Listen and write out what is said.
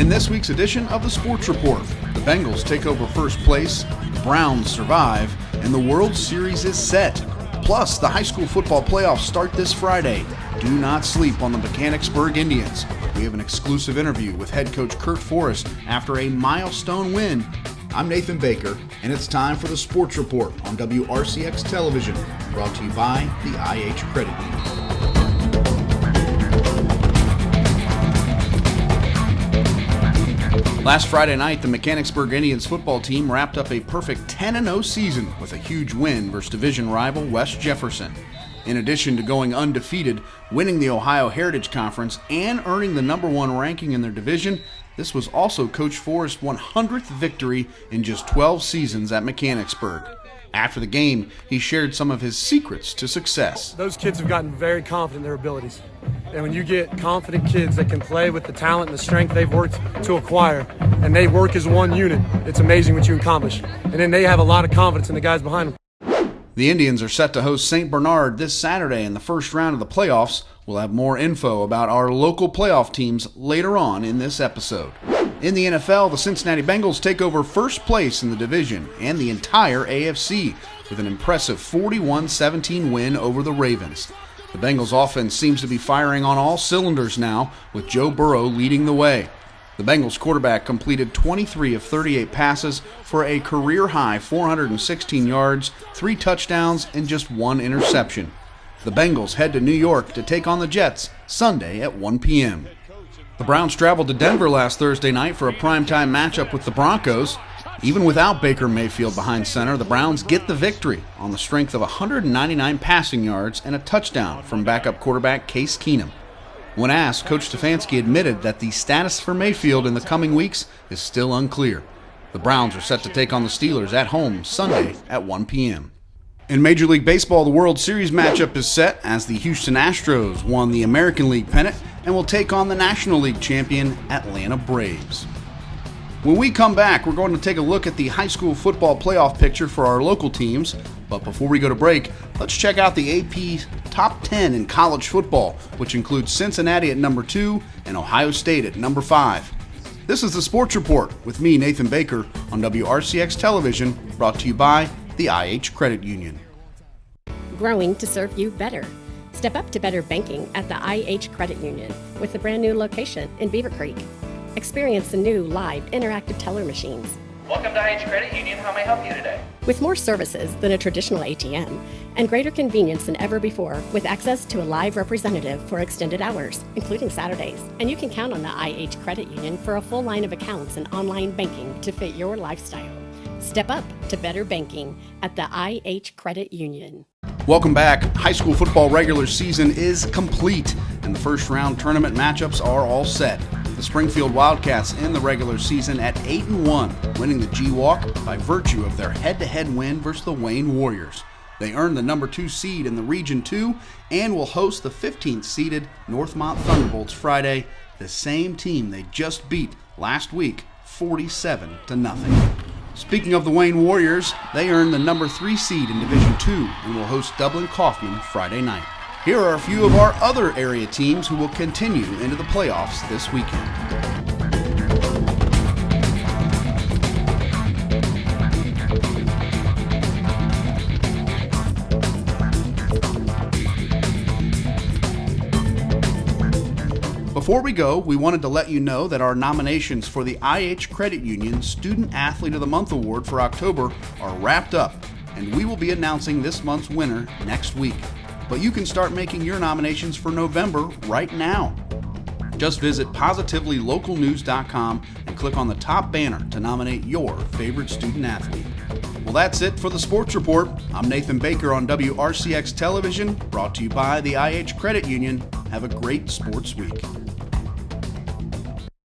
In this week's edition of the Sports Report, the Bengals take over first place, the Browns survive, and the World Series is set. Plus, the high school football playoffs start this Friday. Do not sleep on the Mechanicsburg Indians. We have an exclusive interview with head coach Curt Forrest after a milestone win. I'm Nathan Baker, and it's time for the Sports Report on WRCX Television, brought to you by the IH Credit Union. Last Friday night, the Mechanicsburg Indians football team wrapped up a perfect 10-0 season with a huge win versus division rival West Jefferson. In addition to going undefeated, winning the Ohio Heritage Conference, and earning the number one ranking in their division, this was also Coach Forrest's 100th victory in just 12 seasons at Mechanicsburg. After the game, he shared some of his secrets to success. Those kids have gotten very confident in their abilities. And when you get confident kids that can play with the talent and the strength they've worked to acquire, and they work as one unit, it's amazing what you accomplish. And then they have a lot of confidence in the guys behind them. The Indians are set to host St. Bernard this Saturday in the first round of the playoffs. We'll have more info about our local playoff teams later on in this episode. In the NFL, the Cincinnati Bengals take over first place in the division and the entire AFC with an impressive 41-17 win over the Ravens. The Bengals offense seems to be firing on all cylinders now, with Joe Burrow leading the way. The Bengals quarterback completed 23 of 38 passes for a career-high 416 yards, 3 touchdowns, and just 1 interception. The Bengals head to New York to take on the Jets Sunday at 1 p.m. The Browns traveled to Denver last Thursday night for a primetime matchup with the Broncos. Even without Baker Mayfield behind center, the Browns get the victory on the strength of 199 passing yards and a touchdown from backup quarterback Case Keenum. When asked, Coach Stefanski admitted that the status for Mayfield in the coming weeks is still unclear. The Browns are set to take on the Steelers at home Sunday at 1 p.m. In Major League Baseball, the World Series matchup is set as the Houston Astros won the American League pennant and will take on the National League champion Atlanta Braves. When we come back, we're going to take a look at the high school football playoff picture for our local teams. But before we go to break, let's check out the AP Top 10 in college football, which includes Cincinnati at number 2 and Ohio State at number 5. This is the Sports Report with me, Nathan Baker, on WRCX Television, brought to you by the IH Credit Union. Growing to serve you better. Step up to better banking at the IH Credit Union with a brand new location in Beaver Creek. Experience the new live interactive teller machines. Welcome to IH Credit Union. How may I help you today? With more services than a traditional ATM and greater convenience than ever before, with access to a live representative for extended hours, including Saturdays. And you can count on the IH Credit Union for a full line of accounts and online banking to fit your lifestyle. Step up to better banking at the IH Credit Union. Welcome back. High school football regular season is complete, and the first round tournament matchups are all set. The Springfield Wildcats end the regular season at 8-1, winning the G-Walk by virtue of their head-to-head win versus the Wayne Warriors. They earned the number 2 seed in the Region 2 and will host the 15th seeded Northmont Thunderbolts Friday, the same team they just beat last week 47-0. Speaking of the Wayne Warriors, they earned the number 3 seed in Division 2 and will host Dublin Kaufman Friday night. Here are a few of our other area teams who will continue into the playoffs this weekend. Before we go, we wanted to let you know that our nominations for the IH Credit Union Student Athlete of the Month Award for October are wrapped up, and we will be announcing this month's winner next week. But you can start making your nominations for November right now. Just visit PositivelyLocalNews.com and click on the top banner to nominate your favorite student athlete. Well, that's it for the Sports Report. I'm Nathan Baker on WRCX Television, brought to you by the IH Credit Union. Have a great sports week.